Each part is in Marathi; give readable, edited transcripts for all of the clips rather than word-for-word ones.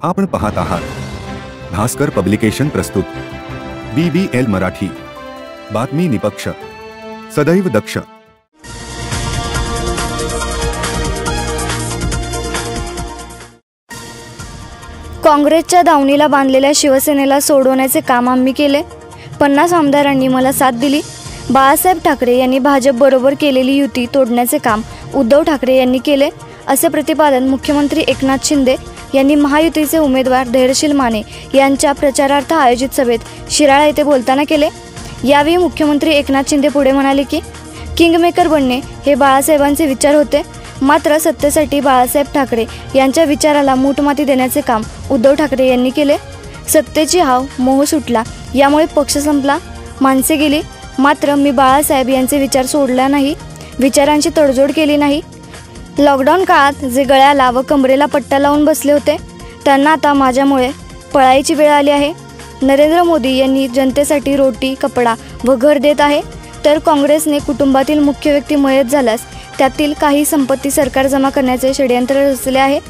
आपण पाहत आहात भास्कर पब्लिकेशन प्रस्तुत BBL मराठी, बातमी निपक्ष, सदैव दक्ष। काँग्रेसच्या दावणीला बांधलेल्या शिवसेनेला सोडवण्याचे काम आम्ही केले। 50 आमदारांनी मला साथ दिली। बाळासाहेब ठाकरे यांनी भाजप बरोबर केलेली युती तोडण्याचे काम उद्धव ठाकरे यांनी केले, असे प्रतिपादन मुख्यमंत्री एकनाथ शिंदे यांनी महायुतीचे उमेदवार धैर्यशील माने यांच्या प्रचारार्थ आयोजित सभेत शिराळा येथे बोलताना केले। यावेळी मुख्यमंत्री एकनाथ शिंदे पुढे म्हणाले की किंगमेकर बनणे हे बाळासाहेबांचे विचार होते, मात्र सत्तेसाठी बाळासाहेब ठाकरे यांच्या विचाराला मूठमाती देण्याचे काम उद्धव ठाकरे यांनी केले। सत्तेची हाव मोह सुटला, यामुळे पक्ष संपला, माणसे गेली, मात्र मी बाळासाहेब यांचे विचार सोडला नाही, विचारांची तडजोड केली नाही। लॉकडाऊन काळात जे गळ्याला व कमरेला पट्टा लावून बसले होते त्यांना आता माझ्यामुळे पळायची वेळ आली आहे। नरेंद्र मोदी यांनी जनतेसाठी रोटी, कपडा व घर देत आहे, तर काँग्रेसने कुटुंबातील मुख्य व्यक्ती मयत झाल्यास त्यातील काही संपत्ती सरकार जमा करण्याचे षडयंत्र रचले आहे।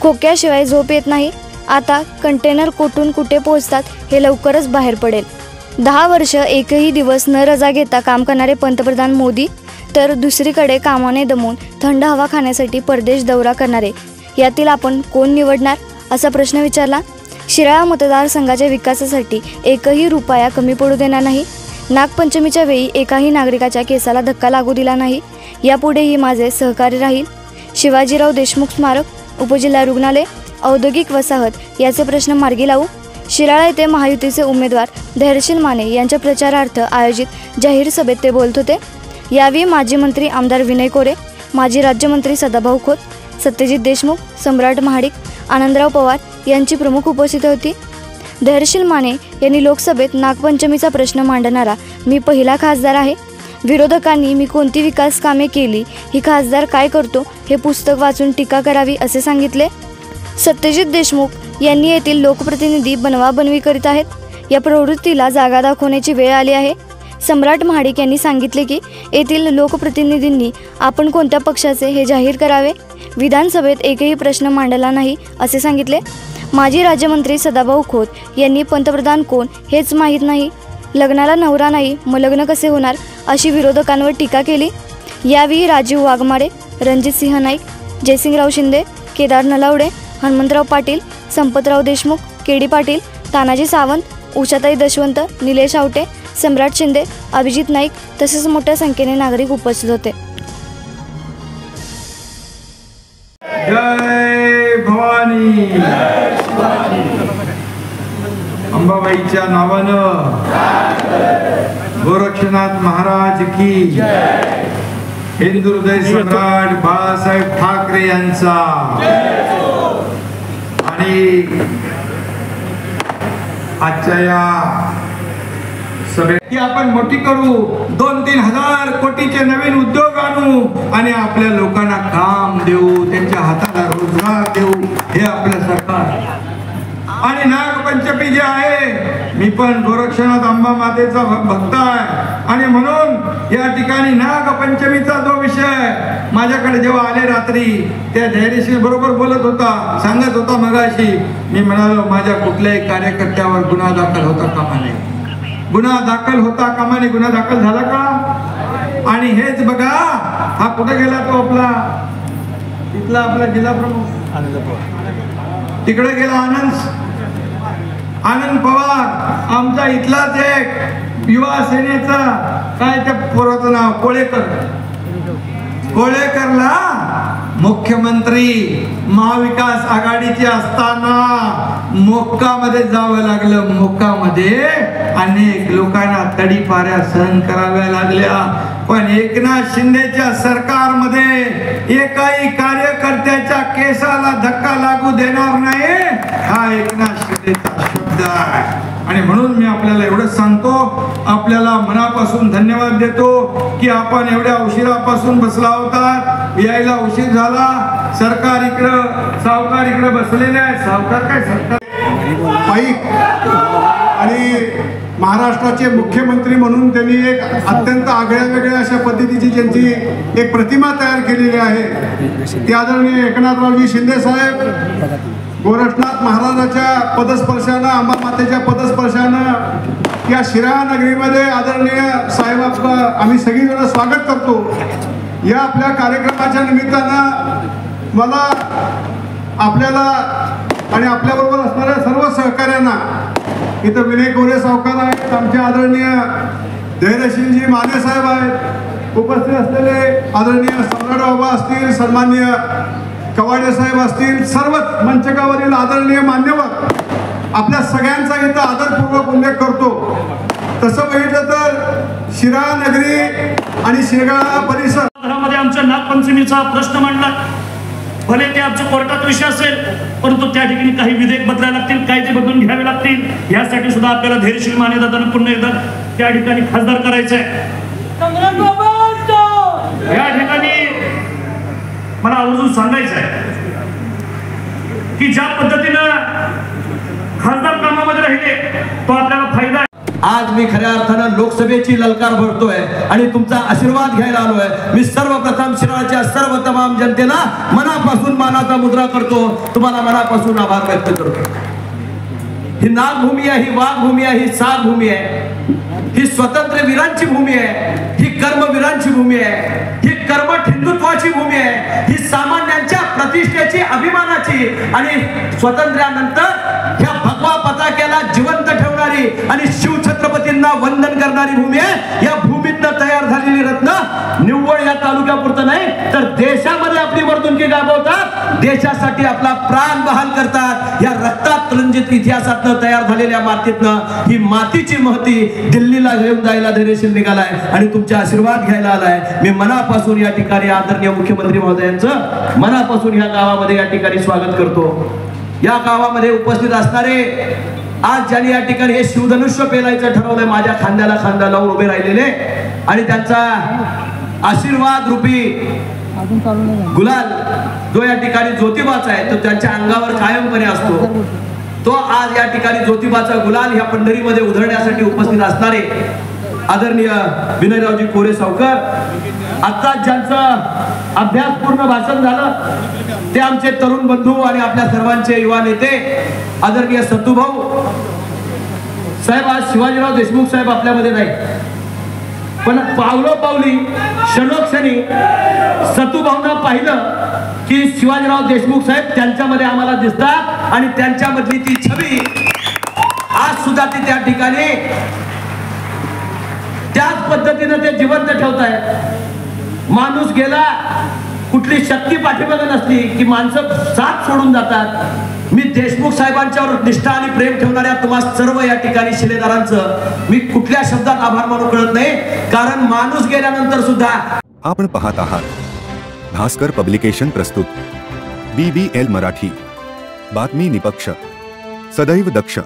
खोक्याशिवाय झोप येत नाही। आता कंटेनर कुठून कुठे पोहोचतात हे लवकरच बाहेर पडेल। 10 वर्ष एकही दिवस न रजा घेता काम करणारे पंतप्रधान मोदी, तर दुसरीकडे कामाने दमून थंड हवा खाण्यासाठी परदेश दौरा करणारे, यातील आपण कोण निवडणार, असा प्रश्न विचारला। शिराळा मतदारसंघाच्या विकासासाठी एकही रुपया कमी पडू देणार नाही। नागपंचमीच्या वेळी एकाही नागरिकाच्या केसाला धक्का लागू दिला नाही, यापुढेही माझे सहकारी राहील। शिवाजीराव देशमुख स्मारक, उपजिल्हा रुग्णालय, औद्योगिक वसाहत याचे प्रश्न मार्गी लावू। शिराळा येथे महायुतीचे उमेदवार धैर्यशील माने यांच्या प्रचारार्थ आयोजित जाहीर सभेत ते बोलत होते। यावेळी माजी मंत्री आमदार विनय कोरे, माजी राज्यमंत्री सदाभाऊ खोत, सत्यजित देशमुख, सम्राट महाडिक, आनंदराव पवार यांची प्रमुख उपस्थिती होती। धैर्यशील माने यांनी लोकसभेत नागपंचमीचा प्रश्न मांडणारा मी पहिला खासदार आहे। विरोधकांनी मी कोणती विकास कामे केली, ही खासदार काय करतो हे पुस्तक वाचून टीका करावी, असे सांगितले। सत्यजित देशमुख यांनी येथील लोकप्रतिनिधी बनवाबनवी करीत आहेत, या प्रवृत्तीला जागा दाखवण्याची वेळ आली आहे। सम्राट महाडिक यांनी सांगितले की येथील लोकप्रतिनिधींनी आपण कोणत्या पक्षाचे हे जाहीर करावे। विधानसभेत एकही प्रश्न मांडला नाही, असे सांगितले। माजी राज्यमंत्री सदाभाऊ खोत यांनी पंतप्रधान कोण हेच माहीत नाही, लग्नाला नवरा नाही मग लग्न कसे होणार, अशी विरोधकांवर टीका केली। यावेळी राजीव वाघमारे, रणजितसिंह नाईक, जयसिंगराव शिंदे, केदार नलावडे, हनुमंतराव पाटील, संपतराव देशमुख, केडी पाटील, तानाजी सावंत, उषाताई दशवंत, निलेश आवटे, सम्राट शिंदे, अभिजित नाईक तसेच मोठ्या संख्येने नागरिक उपस्थित होते। जय भवानी, अंबाबाईच्या नावानं गोरक्षनाथ महाराज की जय। हिंदू हृदय सम्राट बाळासाहेब ठाकरे यांचा आणि आजच्या या सभेत की आपण मोठी करू, 2-3 हजार कोटीचे नवीन उद्योग आणू आणि आपल्या लोकांना काम देऊ, त्यांच्या हाताला रोजगार देऊ, हे आपलं सरकार। आणि नागपंचमी जे आहे, मी पण गोरक्षनाथ अंबा मातेचा भक्त आहे आणि म्हणून या ठिकाणी नागपंचमीचा जो विषय माझ्याकडे जेव्हा आले रात्री, त्या धैर्यशील बरोबर बोलत होता, सांगत होता मगाशी, मी म्हणालो माझ्या कुठल्याही कार्यकर्त्यावर गुन्हा दाखल होता कामा नये, गुन्हा दाखल होता कामा नये। गुन्हा दाखल झाला का? आणि हेच बघा, हा कुठे गेला तो आपला इथला आपला जिल्हा प्रमुख तिकडे गेला, आनंद पवार आमचा इथलाच एक युवा सेनेचा, काय त्या पोराचं नाव कोळेकरला मुख्यमंत्री महाविकास आघाडीचे असताना मोक्कामध्ये जावं लागलं। मोक्कामध्ये अनेक लोकांना तडीपाऱ्या सहन कराव्या लागल्या, पण एकनाथ शिंदेच्या सरकारमध्ये एकाही कार्यकर्त्याच्या केसाला धक्का लागू देणार नाही, हा एकनाथ शिंदेचा शब्द आहे। आणि म्हणून मी आपल्याला एवढंच सांगतो, आपल्याला मनापासून धन्यवाद देतो की आपण एवढ्या उशिरापासून बसला होता, यायला उशीर झाला। सरकार इकडं, सावकार इकडं बसलेले आहे, सावकार काय सरकार आणि महाराष्ट्राचे मुख्यमंत्री म्हणून त्यांनी एक अत्यंत आगळ्या अशा पद्धतीची ज्यांची एक प्रतिमा तयार केलेली आहे, ती आदरणीय एकनाथरावजी शिंदे साहेब गोरक्षनाथ महाराजाच्या पदस्पर्शानं, अंबामातेच्या पदस्पर्शानं या शिराळा नगरीमध्ये आदरणीय साहेब आम्ही सगळीजण स्वागत करतो. या आपल्या कार्यक्रमाच्या निमित्तानं मला आपल्याला आणि आपल्याबरोबर असणाऱ्या सर्व सहकाऱ्यांना, इथं विनय कोरे सावकार आहेत, आमचे आदरणीय धैर्यशीलजी माने साहेब आहेत, उपस्थित असलेले आदरणीय सम्राट बाबा असतील, सन्माननीय कवाडे साहेब असतील, सर्वच मंचकावरील आदरणीय मान्यवर, आपल्या सगळ्यांचा इथं आदरपूर्वक उल्लेख करतो. तसं बघितलं तर शिराळा नगरी आणि शिराळा परिसर घरामध्ये आमच्या नागपंचमीचा प्रश्न मांडला. भले ते आमच्या कोर्टात विषय असेल, परंतु त्या ठिकाणी काही विधेयक बदलायला लागतील, कायदे बदलून घ्यावे लागतील. यासाठी सुद्धा आपल्याला धैर्यशील माने दादांना पुन्हा एकदा त्या ठिकाणी खासदार करायचंय. या ठिकाणी मला आवर्जून सांगायचं आहे की ज्या पद्धतीनं खासदार कामामध्ये राहिले तो आपल्याला फायदा आहे. आज मी खऱ्या अर्थानं लोकसभेची ललकार भरतोय आणि तुमचा आशीर्वाद घ्यायला आलोय. मी सर्वप्रथम शिराळाच्या सर्व तमाम जनतेला मनापासून मानाचा मुद्रा करतो, तुम्हाला मनापासून आभार व्यक्त करतो. ही नागभूमी आहे, ही वाघभूमी आहे, ही सागभूमी आहे, ही स्वतंत्र वीरांची भूमी आहे, ही कर्मवीरांची भूमी आहे, ही कर्मठ हिंदुत्वाची भूमी आहे, ही सामान्यांच्या प्रतिष्ठेची, अभिमानाची आणि स्वातंत्र्यानंतर ह्या भगवा पताक्याला जिवंत ठेवणारी आणि शिवछत्रपतींना वंदन करणारी भूमी आहे. या भूमीतनं तयार झालेली रत्न निव्वळ या तालुक्यापुरतं नाही तर देशामध्ये आपली वर्तणुकी गाजवतात, देशासाठी आपला प्राण बहाल करतात. या रक्तात रंजित इतिहासातनं तयार झालेल्या मातीतनं ही मातीची महती दिल्लीला घेऊन जायला धैर्यशील निघालाय आणि तुमचे आशीर्वाद घ्यायला आलाय. मी मनापासून या ठिकाणी आदरणीय मुख्यमंत्री महोदयांचं मनापासून या गावामध्ये या ठिकाणी स्वागत करतो. या गावामध्ये उपस्थित असणारे आज ज्यांनी या ठिकाणी हे शिवधनुष्य पेलायचं ठरवलंय, माझ्या खांद्याला खांदा लावून उभे राहिलेले आणि त्यांचा आशीर्वाद रूपी गुलाल जो या ठिकाणी ज्योतिबाचा आहे तो त्यांच्या अंगावर कायमपणे असतो. तो आज या ठिकाणी ज्योतिबाचा गुलाल ह्या पंढरीमध्ये उधळण्यासाठी उपस्थित असणारे आदरणीय विनयरावजी कोरे सावकार, आता ज्यांचं अभ्यासपूर्ण भाषण झालं ते आमचे तरुण बंधू आणि आपल्या सर्वांचे युवा नेते आदरणीय सत्तूभाऊ साहेब. आज शिवाजीराव देशमुख साहेब आपल्यामध्ये नाही, पण पावलोपावली क्षणोक्षणी सत्तूभाऊंना पाहिलं की शिवाजीराव देशमुख साहेब त्यांच्यामध्ये आम्हाला दिसतात आणि त्यांच्यामधली ती छबी आज सुद्धा ती त्या ठिकाणी त्याच पद्धतीने ते जिवंत ठेवतायत. माणूस गेला, कुठली शक्ती पाठीमागे नसली की माणसं साथ सोडून जातात. मी देशमुख साहेबांच्यावर निष्ठा आणि प्रेम ठेवणाऱ्या तुम्हाला सर्व या ठिकाणी शिलेदारांचं मी कुठल्या शब्दात आभार मानू कळत नाही, कारण माणूस गेल्यानंतर सुद्धा. आपण पाहत आहात भास्कर पब्लिकेशन प्रस्तुत BBL मराठी, बातमी निपक्ष, सदैव दक्ष.